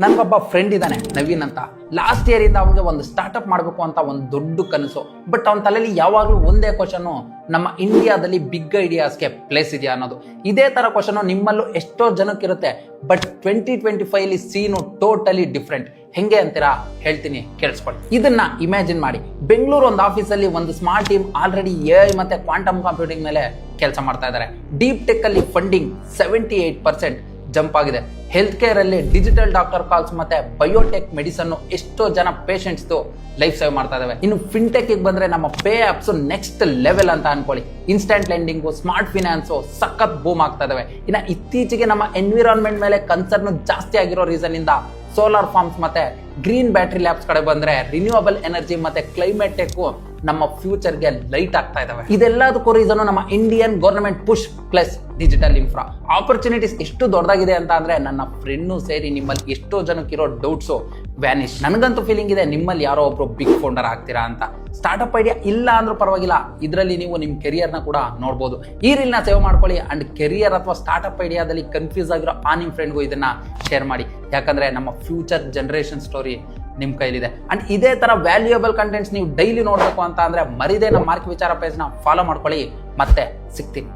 ನನ್ಗೊಬ್ಬ friend ಇದ್ದಾನೆ ನವೀನ್ ಅಂತ. Last year ಇಂದ ಅವನಿಗೆ ಒಂದು ಸ್ಟಾರ್ಟ್ಅಪ್ ಮಾಡಬೇಕು ಅಂತ ಒಂದು ದೊಡ್ಡ ಕನಸು. ಬಟ್ ಅವನ ತಲೆಯಲ್ಲಿ ಯಾವಾಗಲೂ ಒಂದೇ ಕ್ವಶನ್, ನಮ್ಮ ಇಂಡಿಯಾದಲ್ಲಿ ಬಿಗ್ ಐಡಿಯಾಸ್ಗೆ ಪ್ಲೇಸ್ ಇದೆಯಾ ಅನ್ನೋದು. ಇದೇ ತರ ಕ್ವಶನ್ ನಿಮ್ಮಲ್ಲೂ ಎಷ್ಟೋ ಜನಕ್ಕಿರುತ್ತೆ. But 2025 scene totally different. ಹೆಂಗೆ ಅಂತೀರಾ? ಹೇಳ್ತೀನಿ, ಕೇಳಿಸ್ಕೊಳ್ಳಿ. ಇದನ್ನ ಇಮ್ಯಾಜಿನ್ ಮಾಡಿ, ಬೆಂಗಳೂರು ಒಂದು ಆಫೀಸಲ್ಲಿ ಒಂದು ಸ್ಮಾರ್ಟ್ ಟೀಮ್ ಆಲ್ರೆಡಿ AI ಮತ್ತೆ ಕ್ವಾಂಟಮ್ ಕಂಪ್ಯೂಟಿಂಗ್ ಮೇಲೆ ಕೆಲಸ ಮಾಡ್ತಾ ಇದ್ದಾರೆ. ಡೀಪ್ ಟೆಕ್ ಅಲ್ಲಿ ಫಂಡಿಂಗ್ 78% ಜಂಪ್ ಆಗಿದೆ. ಹೆಲ್ತ್ ಕೇರ್ ಅಲ್ಲಿ ಡಿಜಿಟಲ್ ಡಾಕ್ಟರ್ ಕಾಲ್ಸ್ ಮತ್ತೆ ಬಯೋಟೆಕ್ ಮೆಡಿಸನ್ ಎಷ್ಟೋ ಜನ ಪೇಷಂಟ್ಸ್ ಲೈಫ್ ಸೇವ್ ಮಾಡ್ತಾ ಇದಾವೆ. ಇನ್ನು ಫಿನ್ಟೆಕ್ ಬಂದ್ರೆ ನಮ್ಮ ಪೇ ಆಪ್ಸ್ ನೆಕ್ಸ್ಟ್ ಲೆವೆಲ್ ಅಂತ ಅನ್ಕೊಳ್ಳಿ. ಇನ್ಸ್ಟಂಟ್ ಲೆಂಡಿಂಗು, ಸ್ಮಾರ್ಟ್ ಫಿನಾನ್ಸು ಸಖತ್ ಬೂಮ್ ಆಗ್ತಾ ಇದಾವೆ. ಇನ್ನು ಇತ್ತೀಚೆಗೆ ನಮ್ಮ ಎನ್ವಿರಾನ್ಮೆಂಟ್ ಮೇಲೆ ಕನ್ಸರ್ನ್ ಜಾಸ್ತಿ ಆಗಿರೋ ರೀಸನ್ ಇಂದ ಸೋಲಾರ್ ಫಾರ್ಮ್ಸ್ ಮತ್ತೆ ಗ್ರೀನ್ ಬ್ಯಾಟರಿ ಲ್ಯಾಬ್ಸ್ ಕಡೆ ಬಂದ್ರೆ ರಿನ್ಯೂವಬಲ್ ಎನರ್ಜಿ ಮತ್ತೆ ಕ್ಲೈಮೇಟ್ ಟೆಕ್ ನಮ್ಮ ಫ್ಯೂಚರ್ಗೆ ಲೈಟ್ ಆಗ್ತಾ ಇದಾವೆ. ಇದೆಲ್ಲದಕ್ಕೂ ರೀಸನ್ ನಮ್ಮ Indian government push plus digital infra. Opportunities ಎಷ್ಟು ದೊಡ್ಡದಾಗಿದೆ ಅಂತ ಅಂದ್ರೆ ನನ್ನ ಫ್ರೆಂಡ್ನು ಸೇರಿ ನಿಮ್ಮಲ್ಲಿ ಎಷ್ಟೋ ಜನಕ್ಕಿರೋ ಡೌಟ್ಸು ವ್ಯಾನಿಶ್. ನನಗಂತೂ ಫೀಲಿಂಗ್ ಇದೆ ನಿಮ್ಮಲ್ಲಿ ಯಾರೋ ಒಬ್ರು ಬಿಗ್ ಫೌಂಡರ್ ಆಗ್ತೀರಾ ಅಂತ. ಸ್ಟಾರ್ಟ್ಅಪ್ ಐಡಿಯಾ ಇಲ್ಲ ಅಂದ್ರೂ ಪರವಾಗಿಲ್ಲ, ಇದರಲ್ಲಿ ನೀವು ನಿಮ್ಮ ಕೆರಿಯರ್ನ ಕೂಡ ನೋಡ್ಬೋದು. ಈ ರೀಲ್ನ ಸೇವ್ ಮಾಡ್ಕೊಳ್ಳಿ ಅಂಡ್ ಕೆರಿಯರ್ ಅಥವಾ ಸ್ಟಾರ್ಟ್ಅಪ್ ಐಡಿಯಾದಲ್ಲಿ ಕನ್ಫ್ಯೂಸ್ ಆಗಿರೋ ನಿಮ್ಮ ಫ್ರೆಂಡ್ಗೂ ಇದನ್ನ ಶೇರ್ ಮಾಡಿ. ಯಾಕಂದ್ರೆ ನಮ್ಮ ಫ್ಯೂಚರ್ ಜನರೇಷನ್ ಸ್ಟೋರಿ ನಿಮ್ಮ ಕೈಲಿದೆ. ಅಂಡ್ ಇದೇ ತರ ವ್ಯಾಲ್ಯೂಯಬಲ್ ಕಂಟೆಂಟ್ಸ್ ನೀವು ಡೈಲಿ ನೋಡ್ಬೇಕು ಅಂತ ಅಂದ್ರೆ ಮರಿದೇ ನಮ್ಮ ಮಾರ್ಕ್ ವಿಚಾರ ಪೇಜ್ನ ಫಾಲೋ ಮಾಡ್ಕೊಳ್ಳಿ. ಮತ್ತೆ ಸಿಗ್ತೀನಿ.